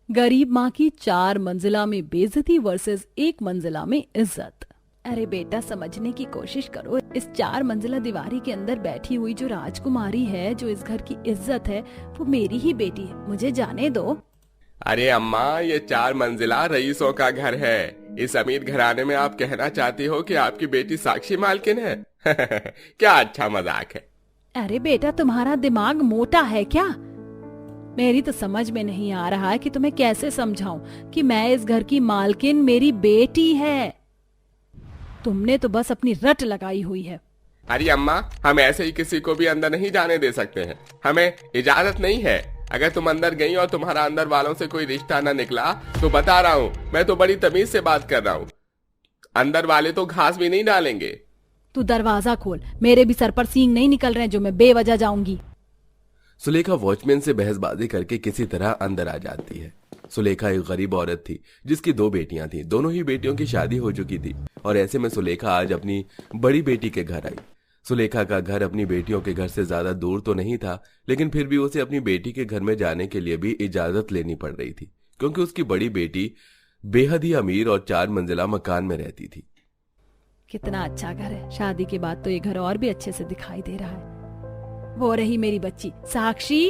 गरीब माँ की 4 मंजिला में बेइज्जती वर्सेस 1 मंजिला में इज्जत। अरे बेटा, समझने की कोशिश करो। इस 4 मंजिला दीवारी के अंदर बैठी हुई जो राजकुमारी है, जो इस घर की इज्जत है, वो मेरी ही बेटी है। मुझे जाने दो। अरे अम्मा, ये 4 मंजिला रईसों का घर है। इस अमीर घराने में आप कहना चाहती हो कि आपकी बेटी साक्षी मालकिन है? क्या अच्छा मजाक है। अरे बेटा, तुम्हारा दिमाग मोटा है क्या? मेरी तो समझ में नहीं आ रहा है कि तुम्हें कैसे समझाऊं कि मैं इस घर की मालकिन मेरी बेटी है। तुमने तो बस अपनी रट लगाई हुई है। अरे अम्मा, हम ऐसे ही किसी को भी अंदर नहीं जाने दे सकते हैं। हमें इजाजत नहीं है। अगर तुम अंदर गई और तुम्हारा अंदर वालों से कोई रिश्ता न निकला तो बता रहा हूँ, मैं तो बड़ी तमीज से बात कर रहा हूँ। अंदर वाले तो घास भी नहीं डालेंगे। तू दरवाजा खोल, मेरे भी सर पर सींग नहीं निकल रहे जो मैं बेवजह जाऊंगी। सुलेखा वॉचमैन से बहसबाजी करके किसी तरह अंदर आ जाती है। सुलेखा एक गरीब औरत थी जिसकी 2 बेटियां थीं। दोनों ही बेटियों की शादी हो चुकी थी और ऐसे में सुलेखा आज अपनी बड़ी बेटी के घर आई। सुलेखा का घर अपनी बेटियों के घर से ज्यादा दूर तो नहीं था, लेकिन फिर भी उसे अपनी बेटी के घर में जाने के लिए भी इजाजत लेनी पड़ रही थी, क्योंकि उसकी बड़ी बेटी बेहद ही अमीर और 4 मंजिला मकान में रहती थी। कितना अच्छा घर है। शादी के बाद तो ये घर और भी अच्छे से दिखाई दे रहा है। वो रही मेरी बच्ची साक्षी।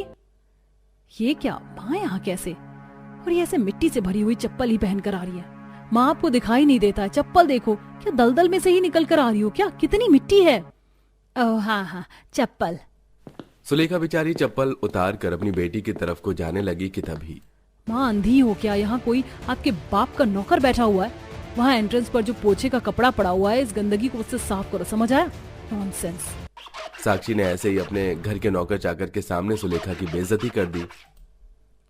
ये क्या, माँ यहाँ कैसे? और ये ऐसे मिट्टी से भरी हुई चप्पल ही पहन कर आ रही है। माँ, आपको दिखाई नहीं देता है? चप्पल देखो, क्या दलदल में से ही निकल कर आ रही हो क्या? कितनी मिट्टी है। ओह हाँ हाँ, चप्पल। सुलेखा बेचारी चप्पल उतार कर अपनी बेटी की तरफ को जाने लगी कि तभी माँ, अंधी हो क्या? यहाँ कोई आपके बाप का नौकर बैठा हुआ है। वहाँ एंट्रेंस पर जो पोछे का कपड़ा पड़ा हुआ है, इस गंदगी को उससे साफ करो, समझ आया? नॉनसेंस। साक्षी ने ऐसे ही अपने घर के नौकर चाकर के सामने सुलेखा की बेइज्जती कर दी।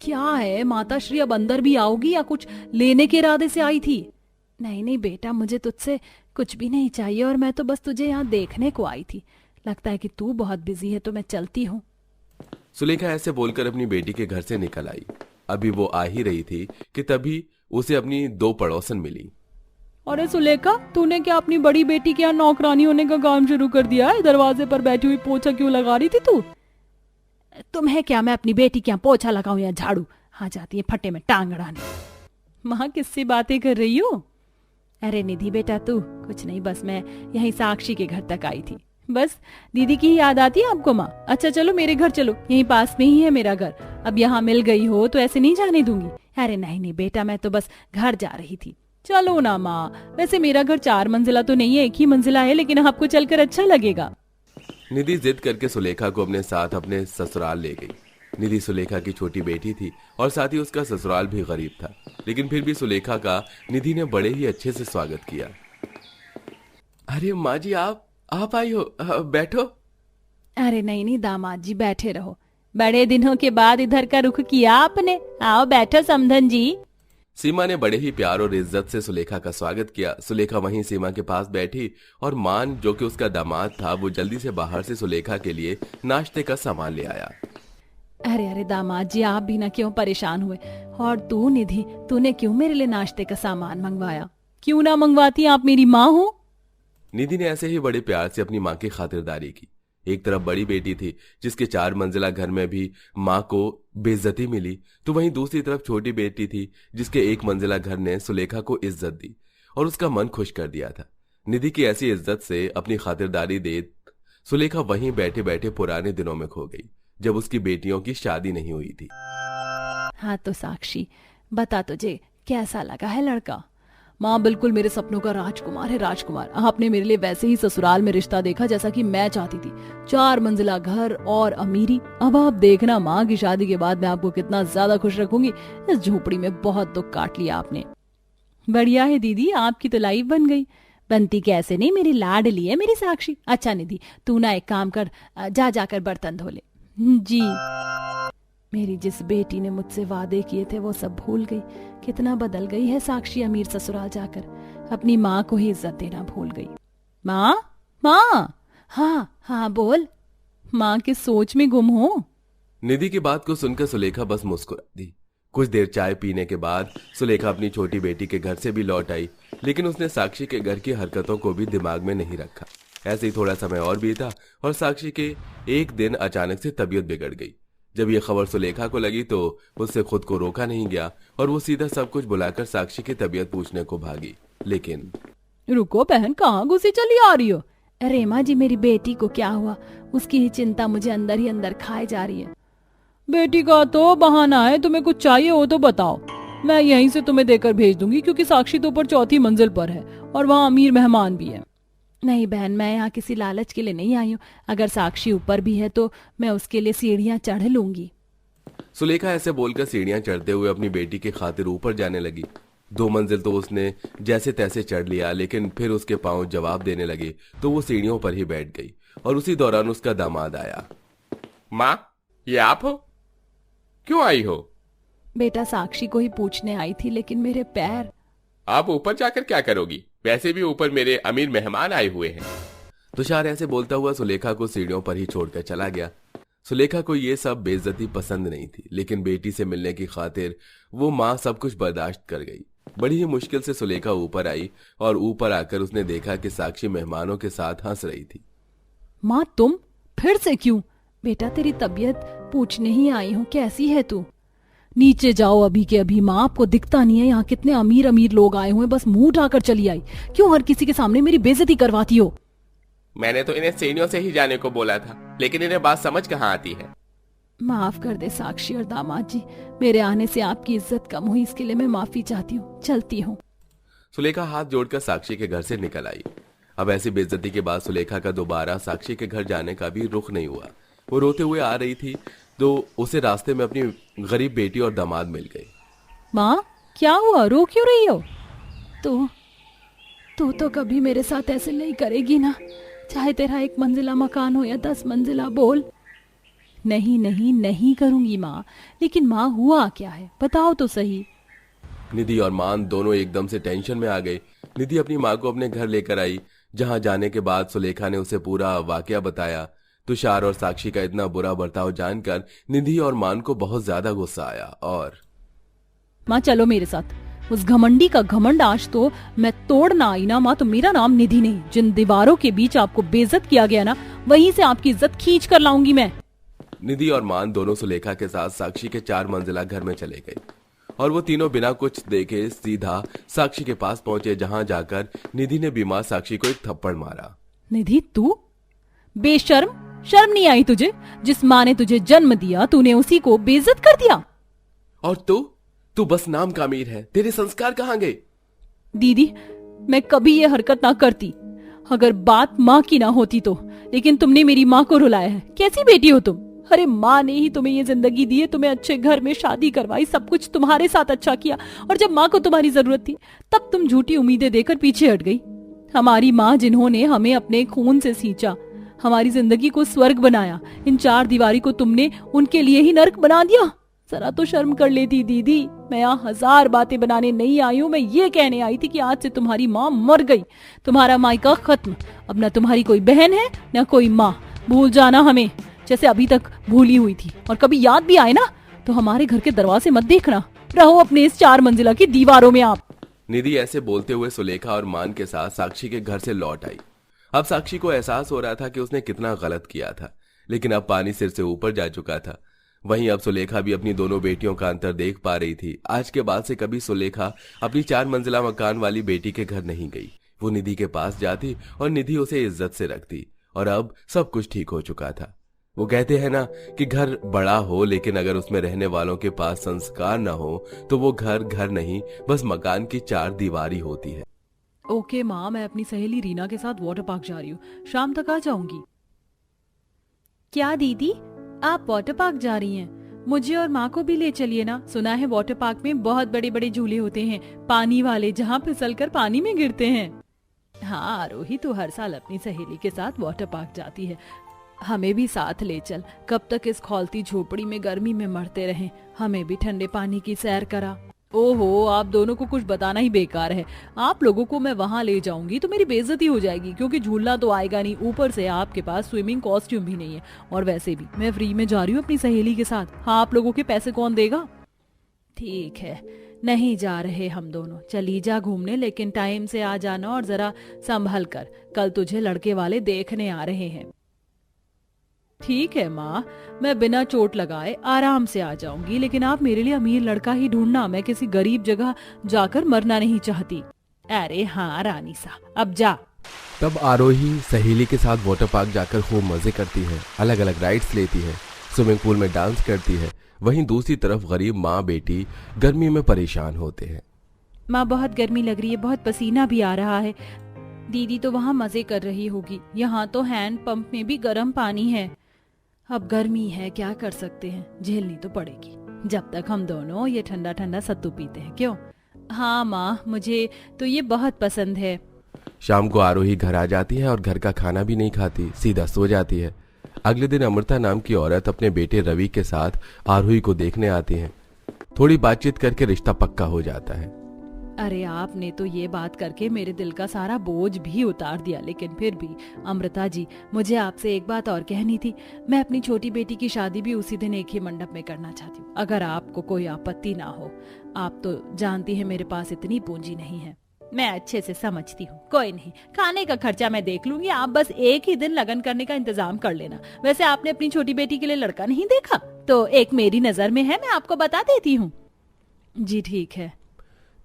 क्या है माता श्री, अब अंदर भी आओगी या कुछ लेने के इरादे से आई थी? नहीं नहीं बेटा, मुझे तुझसे कुछ भी नहीं चाहिए और मैं तो बस तुझे यहाँ देखने को आई थी। लगता है कि तू बहुत बिजी है तो मैं चलती हूँ। सुलेखा ऐसे बोलकर अपनी बेटी के घर से निकल आई। अभी वो आ ही रही थी कि तभी उसे अपनी 2 पड़ोसन मिली। अरे सुलेखा, तूने क्या अपनी बड़ी बेटी के यहाँ नौकरानी होने का काम शुरू कर दिया है? दरवाजे पर बैठी हुई पोछा क्यों लगा रही थी तू? तुम्हें क्या, मैं अपनी बेटी के यहाँ पोछा लगाऊं या झाड़ू? हाँ, जाती है फट्टे में टांग अड़ाने। माँ, किससे बातें कर रही हो? अरे निधि बेटा, तू कुछ नहीं, बस मैं यहीं साक्षी के घर तक आई थी। बस दीदी की ही याद आती है आपको माँ? अच्छा चलो मेरे घर चलो, यहीं पास में ही है मेरा घर। अब यहाँ मिल गई हो तो ऐसे नहीं जाने दूंगी। अरे नहीं नहीं बेटा, मैं तो बस घर जा रही थी। चलो ना माँ, वैसे मेरा घर 4 मंजिला तो नहीं है, 1 ही मंजिला है, लेकिन आपको चलकर अच्छा लगेगा। निधि जिद करके सुलेखा को अपने साथ अपने ससुराल ले गई। निधि सुलेखा की छोटी बेटी थी और साथ ही उसका ससुराल भी गरीब था, लेकिन फिर भी सुलेखा का निधि ने बड़े ही अच्छे से स्वागत किया। अरे माँ जी, आप आई हो, बैठो। अरे नहीं नहीं दामाद जी, बैठे रहो। बड़े दिनों के बाद इधर का रुख किया आपने। आओ बैठो समधन जी। सीमा ने बड़े ही प्यार और इज्जत से सुलेखा का स्वागत किया। सुलेखा वहीं सीमा के पास बैठी और मान, जो कि उसका दामाद था, वो जल्दी से बाहर से सुलेखा के लिए नाश्ते का सामान ले आया। अरे अरे दामाद जी, आप भी ना क्यों परेशान हुए? और तू निधि, तूने क्यों मेरे लिए नाश्ते का सामान मंगवाया? क्यों ना मंगवाती, आप मेरी माँ हो। निधि ने ऐसे ही बड़े प्यार से अपनी माँ की खातिरदारी की। एक तरफ बड़ी बेटी थी जिसके 4 मंजिला घर में भी माँ को बेइज्जती मिली, तो वहीं दूसरी तरफ छोटी बेटी थी जिसके 1 मंजिला घर ने सुलेखा को इज्जत दी और उसका मन खुश कर दिया था। निधि की ऐसी इज्जत से अपनी खातिरदारी दे सुलेखा वहीं बैठे बैठे पुराने दिनों में खो गई, जब उसकी बेटियों की शादी नहीं हुई थी। हाँ तो साक्षी, बता तुझे कैसा लगा है लड़का? माँ, बिल्कुल मेरे सपनों का राजकुमार है, राजकुमार। आपने मेरे लिए वैसे ही ससुराल में रिश्ता देखा जैसा कि मैं चाहती थी। 4 मंजिला घर और अमीरी। अब आप देखना माँ की शादी के बाद मैं आपको कितना ज्यादा खुश रखूंगी। इस झोपड़ी में बहुत दुख काट लिया आपने। बढ़िया है दीदी, आपकी तो लाइफ बन गई। बनती कैसे नहीं, मेरी लाडली है मेरी साक्षी। अच्छा निधि, तू ना एक काम कर, जाकर बर्तन धो ले। जी। मेरी जिस बेटी ने मुझसे वादे किए थे वो सब भूल गई। कितना बदल गई है साक्षी अमीर ससुराल जाकर। अपनी माँ को ही इज्जत देना भूल गई। माँ, माँ। हाँ हाँ बोल। माँ किस सोच में गुम हो? निधि की बात को सुनकर सुलेखा बस मुस्कुरा दी। कुछ देर चाय पीने के बाद सुलेखा अपनी छोटी बेटी के घर से भी लौट आई, लेकिन उसने साक्षी के घर की हरकतों को भी दिमाग में नहीं रखा। ऐसे ही थोड़ा समय और बीता और साक्षी के एक दिन अचानक से तबीयत बिगड़ गई। जब ये खबर सुलेखा को लगी तो उससे खुद को रोका नहीं गया और वो सीधा सब कुछ बुलाकर साक्षी की तबीयत पूछने को भागी। लेकिन रुको बहन, कहाँ घुसी चली आ रही हो? अरे माँ जी, मेरी बेटी को क्या हुआ, उसकी ही चिंता मुझे अंदर ही अंदर खाए जा रही है। बेटी का तो बहाना है, तुम्हें कुछ चाहिए हो तो बताओ, मैं यहीं से तुम्हें देकर भेज दूंगी, क्योंकि साक्षी तो ऊपर चौथी मंजिल पर है और वहाँ अमीर मेहमान भी है। नहीं बहन, मैं यहाँ किसी लालच के लिए नहीं आई हूँ। अगर साक्षी ऊपर भी है तो मैं उसके लिए सीढ़ियाँ चढ़ लूंगी। सुलेखा ऐसे बोलकर सीढ़ियां चढ़ते हुए अपनी बेटी की खातिर ऊपर जाने लगी। 2 मंजिल तो उसने जैसे तैसे चढ़ लिया, लेकिन फिर उसके पांव जवाब देने लगे तो वो सीढ़ियों पर ही बैठ गई और उसी दौरान उसका दामाद आया। माँ, ये आप हो? क्यों आई हो? बेटा, साक्षी को ही पूछने आई थी, लेकिन मेरे पैर। आप ऊपर जाकर क्या करोगी? वैसे भी ऊपर मेरे अमीर मेहमान आए हुए हैं। तुषार ऐसे बोलता हुआ सुलेखा को सीढ़ियों पर ही छोड़कर चला गया। सुलेखा को ये सब बेइज्जती पसंद नहीं थी, लेकिन बेटी से मिलने की खातिर वो माँ सब कुछ बर्दाश्त कर गई। बड़ी ही मुश्किल से सुलेखा ऊपर आई और ऊपर आकर उसने देखा कि साक्षी मेहमानों के साथ हंस रही थी। माँ, तुम फिर से क्यों? बेटा, तेरी तबीयत पूछने ही आई हूँ, कैसी है तू? नीचे जाओ अभी के अभी। माँ, आपको दिखता नहीं है यहाँ कितने अमीर अमीर लोग आए हुए, बस मुंह उठाकर चली आई। क्यों हर किसी के सामने मेरी बेइज्जती करवाती हो? मैंने तो इन्हें सीढ़ियों से ही जाने को बोला था, लेकिन इन्हें बात समझ कहाँ आती है। माफ कर दे साक्षी और दामाद जी, मेरे आने से आपकी इज्जत कम हुई, इसके लिए मैं माफी चाहती हूँ। चलती हूँ। सुलेखा हाथ जोड़कर साक्षी के घर से निकल आई। अब ऐसी बेइज्जती के बाद सुलेखा का दोबारा साक्षी के घर जाने का भी रुख नहीं हुआ। वो रोते हुए आ रही थी तो उसे रास्ते में अपनी गरीब बेटी और दामाद मिल गए। माँ, क्या हुआ, रो क्यों रही हो? तू तो कभी मेरे साथ ऐसे नहीं करेगी ना, चाहे तेरा 1 मंजिला मकान हो या 10 मंजिला। बोल। नहीं नहीं नहीं करूंगी माँ। लेकिन माँ, हुआ क्या है, बताओ तो सही। निधि और मान दोनों एकदम से टेंशन में आ गए। निधि अपनी माँ को अपने घर लेकर आई, जहां जाने के बाद सुलेखा ने उसे पूरा वाकया बताया। तुषार और साक्षी का इतना बुरा बर्ताव जानकर निधि और मान को बहुत ज्यादा गुस्सा आया और माँ, चलो मेरे साथ। उस घमंडी का घमंड आज तो मैं तोड़ना आई ना। माँ, तो मेरा नाम निधि नहीं। जिन दीवारों के बीच आपको बेइज्जत किया गया ना, वहीं से आपकी इज्जत खींच कर लाऊंगी मैं। निधि और मान दोनों सुलेखा के साथ साक्षी के 4 मंजिला घर में चले गए और वो तीनों बिना कुछ देखे सीधा साक्षी के पास पहुंचे, जहां जाकर निधि ने बीमार साक्षी को एक थप्पड़ मारा। निधि, तू बेशर्म, शर्म नहीं आई तुझे? जिस माँ ने तुझे जन्म दिया, तूने उसी को बेइज्जत कर दिया। और तू बस नाम का अमीर है, तेरे संस्कार कहाँ गए? दीदी, मैं कभी ये हरकत ना करती अगर बात माँ की ना होती तो, लेकिन तुमने मेरी माँ को रुलाया है। कैसी बेटी हो तुम? अरे माँ ने ही तुम्हें ये जिंदगी दी है, तुम्हें अच्छे घर में शादी करवाई, सब कुछ तुम्हारे साथ अच्छा किया, और जब माँ को तुम्हारी जरूरत थी तब तुम झूठी उम्मीदें देकर पीछे हट गई। हमारी माँ, जिन्होंने हमें अपने खून से सींचा, हमारी जिंदगी को स्वर्ग बनाया, इन 4 दीवारी को तुमने उनके लिए ही नर्क बना दिया। जरा तो शर्म कर लेती दीदी। मैं यहाँ 1000 बातें बनाने नहीं आई हूँ, मैं ये कहने आई थी कि आज से तुम्हारी माँ मर गई, तुम्हारा मायका खत्म। अब न तुम्हारी कोई बहन है न कोई माँ। भूल जाना हमें, जैसे अभी तक भूली हुई थी, और कभी याद भी आए ना तो हमारे घर के दरवाजे मत देखना। रहो अपने इस 4 मंजिला की दीवारों में आप। निधि ऐसे बोलते हुए सुलेखा और मान के साथ साक्षी के घर से लौट आई। अब साक्षी को एहसास हो रहा था कि उसने कितना गलत किया था, लेकिन अब पानी सिर से ऊपर जा चुका था। वहीं अब सुलेखा भी अपनी दोनों बेटियों का अंतर देख पा रही थी। आज के बाद से कभी सुलेखा अपनी 4 मंजिला मकान वाली बेटी के घर नहीं गई। वो निधि के पास जाती और निधि उसे इज्जत से रखती, और अब सब कुछ ठीक हो चुका था। वो कहते हैं ना कि घर बड़ा हो, लेकिन अगर उसमें रहने वालों के पास संस्कार न हो तो वो घर घर नहीं, बस मकान की 4 दीवारी होती है। ओके माँ, मैं अपनी सहेली रीना के साथ वाटर पार्क जा रही हूँ, शाम तक आ जाऊंगी। क्या दीदी, आप वाटर पार्क जा रही हैं? मुझे और माँ को भी ले चलिए ना। सुना है वाटर पार्क में बहुत बड़े बड़े झूले होते हैं, पानी वाले, जहाँ फिसलकर पानी में गिरते हैं। हाँ आरोही, तू हर साल अपनी सहेली के साथ वाटर पार्क जाती है, हमें भी साथ ले चल। कब तक इस खौलती झोपड़ी में गर्मी में मरते रहें, हमें भी ठंडे पानी की सैर करा। ओहो, आप दोनों को कुछ बताना ही बेकार है। आप लोगों को मैं वहाँ ले जाऊंगी तो मेरी बेइज्जती हो जाएगी, क्योंकि झूलना तो आएगा नहीं, ऊपर से आपके पास स्विमिंग कॉस्ट्यूम भी नहीं है, और वैसे भी मैं फ्री में जा रही हूँ अपनी सहेली के साथ। हाँ, आप लोगों के पैसे कौन देगा? ठीक है, नहीं जा रहे हम दोनों, चली जा घूमने, लेकिन टाइम से आ जाना और जरा संभल कर, कल तुझे लड़के वाले देखने आ रहे हैं। ठीक है माँ, मैं बिना चोट लगाए आराम से आ जाऊंगी, लेकिन आप मेरे लिए अमीर लड़का ही ढूंढना, मैं किसी गरीब जगह जाकर मरना नहीं चाहती। अरे हाँ रानी सा, अब जा। तब आरोही सहेली के साथ वाटर पार्क जाकर खूब मजे करती है, अलग अलग राइड्स लेती है, स्विमिंग पूल में डांस करती है। वहीं दूसरी तरफ गरीब माँ बेटी गर्मी में परेशान होते हैं। माँ बहुत गर्मी लग रही है, बहुत पसीना भी आ रहा है। दीदी तो वहाँ मजे कर रही होगी, यहाँ तो हैंड पंप में भी गर्म पानी है। अब गर्मी है, क्या कर सकते हैं, झेलनी तो पड़ेगी। जब तक हम दोनों ये ठंडा ठंडा सत्तू पीते हैं। क्यों? हाँ माँ, मुझे तो ये बहुत पसंद है। शाम को आरोही घर आ जाती है और घर का खाना भी नहीं खाती, सीधा सो जाती है। अगले दिन अमृता नाम की औरत अपने बेटे रवि के साथ आरोही को देखने आती है। थोड़ी बातचीत करके रिश्ता पक्का हो जाता है। अरे आपने तो ये बात करके मेरे दिल का सारा बोझ भी उतार दिया, लेकिन फिर भी अमृता जी, मुझे आपसे एक बात और कहनी थी। मैं अपनी छोटी बेटी की शादी भी उसी दिन एक ही मंडप में करना चाहती हूँ, अगर आपको कोई आपत्ति ना हो। आप तो जानती हैं मेरे पास इतनी पूंजी नहीं है। मैं अच्छे से समझती हूँ, कोई नहीं, खाने का खर्चा मैं देख लूंगी, आप बस एक ही दिन लगन करने का इंतजाम कर लेना। वैसे आपने अपनी छोटी बेटी के लिए लड़का नहीं देखा? तो एक मेरी नजर में है, मैं आपको बता देती हूँ। जी ठीक है।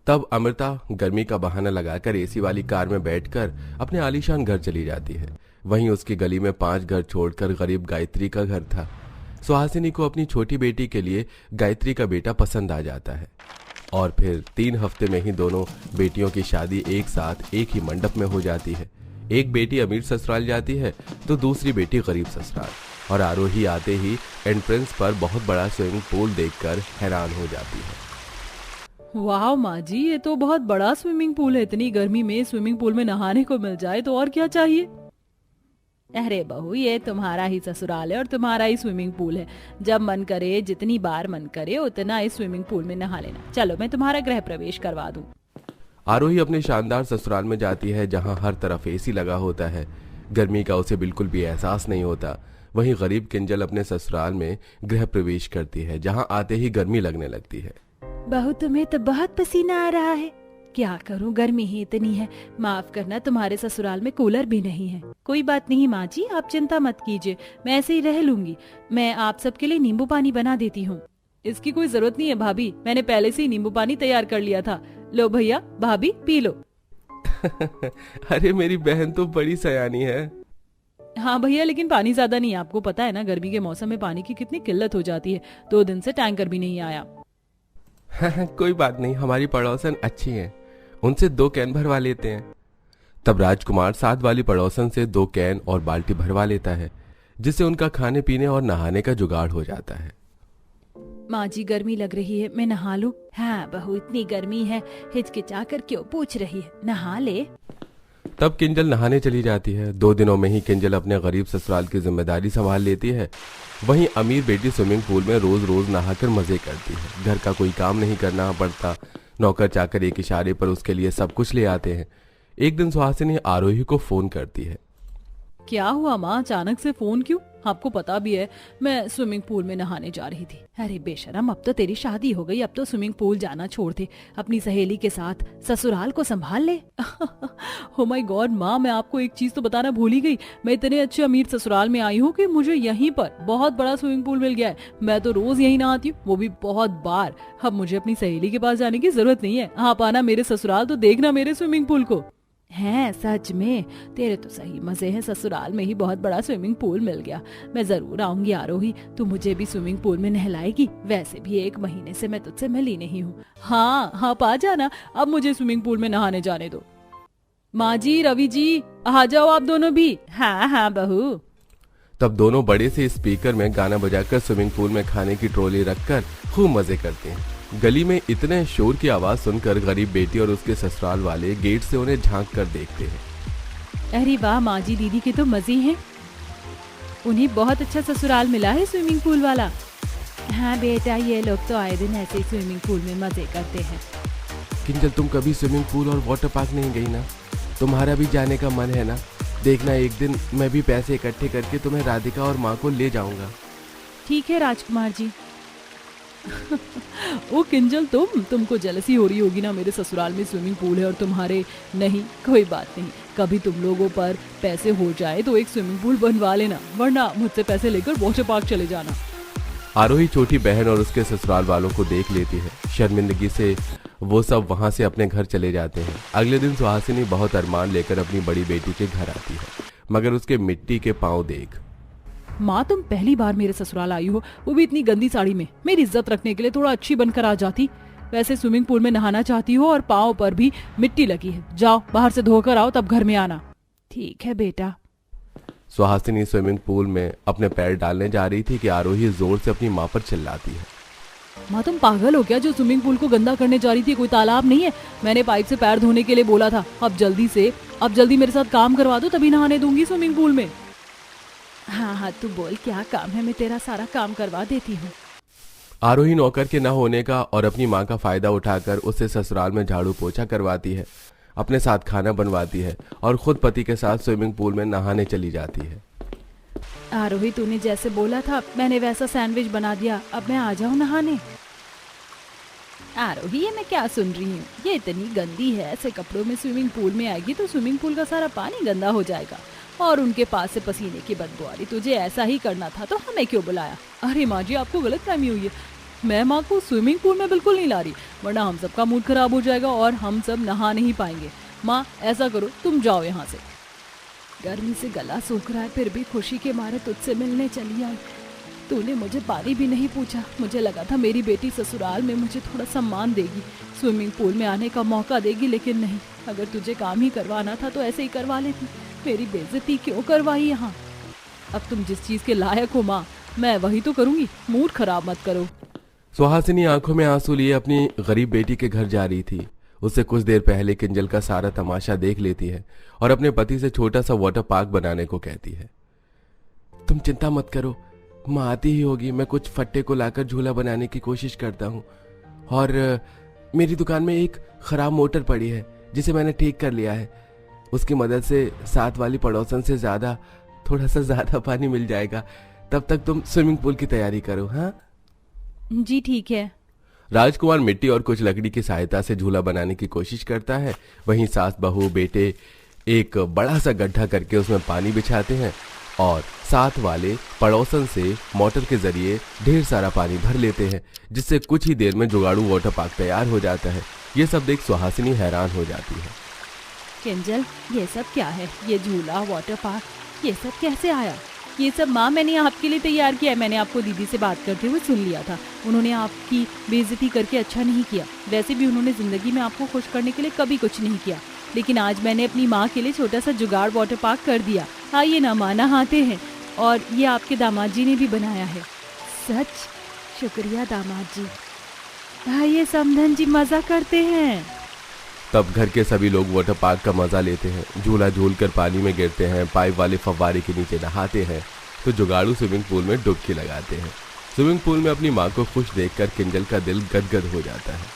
तब अमृता गर्मी का बहाना लगाकर एसी वाली कार में बैठकर अपने आलीशान घर चली जाती है। वहीं उसकी गली में 5 घर छोड़कर गरीब गायत्री का घर था। सुहासिनी को अपनी छोटी बेटी के लिए गायत्री का बेटा पसंद आ जाता है और फिर 3 हफ्ते में ही दोनों बेटियों की शादी एक साथ एक ही मंडप में हो जाती है। एक बेटी अमीर ससुराल जाती है तो दूसरी बेटी गरीब ससुराल, और आरोही आते ही एंट्रेंस पर बहुत बड़ा स्विमिंग पूल देखकर हैरान हो जाती है। वाह माँ जी, ये तो बहुत बड़ा स्विमिंग पूल है। इतनी गर्मी में स्विमिंग पूल में नहाने को मिल जाए तो और क्या चाहिए। अरे बहू, ये तुम्हारा ही ससुराल है और तुम्हारा ही स्विमिंग पूल है। जब मन करे, जितनी बार मन करे, उतना इस स्विमिंग पूल में नहा लेना। चलो मैं तुम्हारा गृह प्रवेश करवा दूं। आरोही अपने शानदार ससुराल में जाती है जहां हर तरफ एसी लगा होता है। गर्मी का उसे बिल्कुल भी एहसास नहीं होता। वहीं गरीब किंजल अपने ससुराल में गृह प्रवेश करती है जहां आते ही गर्मी लगने लगती है। बहू, तुम्हें तो बहुत पसीना आ रहा है। क्या करूं, गर्मी ही इतनी है। माफ करना, तुम्हारे ससुराल में कूलर भी नहीं है। कोई बात नहीं माँ जी, आप चिंता मत कीजिए, मैं ऐसे ही रह लूंगी। मैं आप सबके लिए नींबू पानी बना देती हूँ। इसकी कोई जरूरत नहीं है भाभी, मैंने पहले से ही नींबू पानी तैयार कर लिया था। लो भैया, भाभी पी लो। अरे मेरी बहन तो बड़ी सयानी है। हाँ भैया, लेकिन पानी ज्यादा नहीं है। आपको पता है ना, गर्मी के मौसम में पानी की कितनी किल्लत हो जाती है। 2 दिन से टैंकर भी नहीं आया। कोई बात नहीं, हमारी पड़ोसन अच्छी है, उनसे 2 कैन भरवा लेते हैं। तब राजकुमार साथ वाली पड़ोसन से 2 कैन और बाल्टी भरवा लेता है, जिससे उनका खाने पीने और नहाने का जुगाड़ हो जाता है। माँ जी, गर्मी लग रही है, मैं नहा लूं? हाँ बहू, इतनी गर्मी है, हिचकिचा कर क्यों पूछ रही है, नहा ले। तब किंजल नहाने चली जाती है। 2 दिनों में ही किंजल अपने गरीब ससुराल की जिम्मेदारी संभाल लेती है। वहीं अमीर बेटी स्विमिंग पूल में रोज रोज नहाकर मजे करती है। घर का कोई काम नहीं करना पड़ता, नौकर चाकर एक इशारे पर उसके लिए सब कुछ ले आते हैं। एक दिन सुहासिनी आरोही को फोन करती है। क्या हुआ माँ, अचानक से फोन क्यों? आपको पता भी है मैं स्विमिंग पूल में नहाने जा रही थी। अरे बेशरम, अब तो तेरी शादी हो गई, अब तो स्विमिंग पूल जाना छोड़ दे, अपनी सहेली के साथ ससुराल को संभाल ले। ओ माय गॉड माँ, मैं आपको एक चीज तो बताना भूल ही गई। मैं इतने अच्छे अमीर ससुराल में आई हूँ कि मुझे यहीं पर बहुत बड़ा स्विमिंग पूल मिल गया है। मैं तो रोज यहीं नहाती हूँ, वो भी बहुत बार। अब मुझे अपनी सहेली के पास जाने की जरूरत नहीं है। आप आना मेरे ससुराल तो देखना मेरे स्विमिंग पूल को। हैं सच में, तेरे तो सही मजे हैं, ससुराल में ही बहुत बड़ा स्विमिंग पूल मिल गया। मैं जरूर आऊंगी आरोही, तू मुझे भी स्विमिंग पूल में नहलाएगी। वैसे भी 1 महीने से मैं तुझसे मिली नहीं हूँ। हाँ हाँ, आ जाना, अब मुझे स्विमिंग पूल में नहाने जाने दो। माँ जी, रवि जी, आ जाओ आप दोनों भी। हाँ हाँ बहू। तब दोनों बड़े से स्पीकर में गाना बजाकर स्विमिंग पूल में खाने की ट्रॉली रखकर खूब मजे करते हैं। गली में इतने शोर की आवाज सुनकर गरीब बेटी और उसके ससुराल वाले गेट से उन्हें झांक कर देखते हैं। अरे वाह माँ जी, दीदी के तो मजे हैं, उन्हें बहुत अच्छा ससुराल मिला है स्विमिंग पूल वाला। हाँ बेटा, ये लोग तो आए दिन ऐसे स्विमिंग पूल में मजे करते हैं। किंजल, तुम कभी स्विमिंग पूल और वाटर पार्क नहीं गई ना? तुम्हारा भी जाने का मन है ना? देखना, एक दिन मैं भी पैसे इकट्ठे करके तुम्हें राधिका और माँ को ले जाऊंगा। ठीक है राजकुमार जी। ओ किंजल, तुमको जेलसी हो रही होगी ना, मेरे ससुराल में स्विमिंग पूल है और तुम्हारे नहीं। कोई बात नहीं, कभी तुम लोगों पर पैसे हो जाए तो एक स्विमिंग पूल बनवा लेना, वरना मुझसे पैसे लेकर वाटर पार्क चले जाना। आरोही छोटी बहन और उसके ससुराल वालों को देख लेती है। शर्मिंदगी से वो सब वहां से अपने घर चले जाते हैं। अगले दिन सुहासिनी बहुत अरमान लेकर अपनी बड़ी बेटी के घर आती है, मगर उसके मिट्टी के पांव देख। माँ, तुम पहली बार मेरे ससुराल आई हो, वो भी इतनी गंदी साड़ी में। मेरी इज्जत रखने के लिए थोड़ा अच्छी बनकर आ जाती। वैसे स्विमिंग पूल में नहाना चाहती हो और पाँव पर भी मिट्टी लगी है। जाओ बाहर से धोकर आओ, तब घर में आना। ठीक है बेटा। सुहासिनी स्विमिंग पूल में अपने पैर डालने जा रही थी कि आरोही जोर से अपनी माँ पर चिल्लाती है। माँ, तुम पागल हो क्या जो स्विमिंग पूल को गंदा करने जा रही थी? कोई तालाब नहीं है। मैंने पाइप से पैर धोने के लिए बोला था। अब जल्दी मेरे साथ काम करवा दो, तभी नहाने दूंगी स्विमिंग पूल में। हाँ, तू बोल क्या काम है, मैं तेरा सारा काम करवा देती हूँ। आरोही नौकर के न होने का और अपनी माँ का फायदा उठाकर उससे ससुराल में झाड़ू पोछा करवाती है, अपने साथ खाना बनवाती है और खुद पति के साथ स्विमिंग पूल में नहाने चली जाती है। आरोही, तूने जैसे बोला था मैंने वैसा सैंडविच बना दिया, अब मैं आ जाऊं नहाने? आरोही, ये मैं क्या सुन रही हूँ? ये इतनी गंदी है, ऐसे कपड़ों में स्विमिंग पूल में आएगी तो स्विमिंग पूल का सारा पानी गंदा हो जाएगा और उनके पास से पसीने की बदबू आ रही। तुझे ऐसा ही करना था तो हमें क्यों बुलाया? अरे माँ जी, आपको गलतफहमी हुई है। मैं माँ को स्विमिंग पूल में बिल्कुल नहीं ला रही, वरना हम सबका मूड खराब हो जाएगा और हम सब नहा नहीं पाएंगे। माँ, ऐसा करो, तुम जाओ यहाँ से। गर्मी से गला सूख रहा है, फिर भी खुशी के मारे तुझसे मिलने चली आई। तूने मुझे पानी भी नहीं पूछा। मुझे लगा था मेरी बेटी ससुराल में मुझे थोड़ा सम्मान देगी, स्विमिंग पूल में आने का मौका देगी, लेकिन नहीं। अगर तुझे काम ही करवाना था तो ऐसे ही करवा लेती। मेरी बेइज्जती क्यों करवाई यहाँ? अब तुम जिस चीज के लायक हो माँ, मैं वही तो करूँगी। मूड खराब मत करो। सुहासिनी आंखों में आंसू लिए अपनी गरीब बेटी के घर जा रही थी। उससे कुछ देर पहले किंजल का सारा तमाशा देख लेती है और अपने पति से छोटा सा वाटर पार्क बनाने को कहती है। तुम चिंता मत करो, माँ आती ही होगी। मैं कुछ फट्टे को लाकर झूला बनाने की कोशिश करता हूँ और मेरी दुकान में एक खराब मोटर पड़ी है जिसे मैंने ठीक कर लिया है। उसकी मदद से साथ वाली पड़ोसन से थोड़ा सा ज्यादा पानी मिल जाएगा। तब तक तुम स्विमिंग पूल की तैयारी करो। हाँ जी, ठीक है। राजकुमार मिट्टी और कुछ लकड़ी की सहायता से झूला बनाने की कोशिश करता है। वहीं सास बहू बेटे एक बड़ा सा गड्ढा करके उसमें पानी बिछाते हैं और साथ वाले पड़ोसन से मोटर के जरिए ढेर सारा पानी भर लेते हैं, जिससे कुछ ही देर में जुगाड़ू वाटर पार्क तैयार हो जाता है। ये सब देख सुहासिनी हैरान हो जाती है। किंजल, ये सब क्या है? ये झूला, वाटर पार्क, ये सब कैसे आया? ये सब माँ मैंने आपके लिए तैयार किया है। मैंने आपको दीदी से बात करते हुए सुन लिया था। उन्होंने आपकी बेइज्जती करके अच्छा नहीं किया। वैसे भी उन्होंने जिंदगी में आपको खुश करने के लिए कभी कुछ नहीं किया, लेकिन आज मैंने अपनी माँ के लिए छोटा सा जुगाड़ वाटर पार्क कर दिया। आइए ना माँ, नहाते हैं। और ये आपके दामाद जी ने भी बनाया है। सच? शुक्रिया दामाद जी। आइए समधन जी, मजा करते हैं। तब घर के सभी लोग वाटर पार्क का मजा लेते हैं। झूला झूल कर पानी में गिरते हैं, पाइप वाले फव्वारे के नीचे नहाते हैं तो जुगाड़ू स्विमिंग पूल में डुबकी लगाते हैं। स्विमिंग पूल में अपनी माँ को खुश देखकर किंजल का दिल गदगद हो जाता है।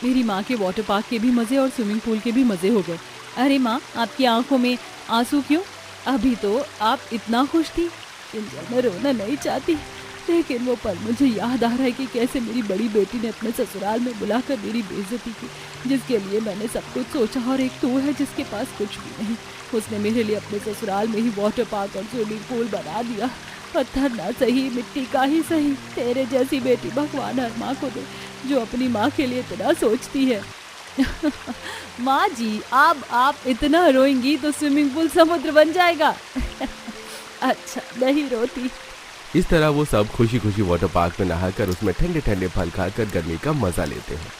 मेरी माँ के वाटर पार्क के भी मजे और स्विमिंग पूल के भी मजे हो गए। अरे माँ, आपकी आंखों में आंसू क्यों? अभी तो आप इतना खुश थी। किंजल, मैं रोना नहीं चाहती, लेकिन वो पल मुझे याद आ रहा है कि कैसे मेरी बड़ी बेटी ने अपने ससुराल में बुलाकर मेरी बेइज्जती की, जिसके लिए मैंने सब कुछ सोचा। और एक तू है जिसके पास कुछ भी नहीं। उसने मेरे लिए अपने ससुराल में ही वाटर पार्क और स्विमिंग पूल बना दिया। पत्थर ना सही, मिट्टी का ही सही। तेरे जैसी बेटी भगवान हर माँ को दे जो अपनी माँ के लिए इतना सोचती है। माँ जी, अब आप इतना रोएंगी तो स्विमिंग पूल समुद्र बन जाएगा। अच्छा, नहीं रोती। इस तरह वो सब खुशी खुशी वाटर पार्क में नहाकर उसमें ठंडे ठंडे फल खाकर गर्मी का मजा लेते हैं।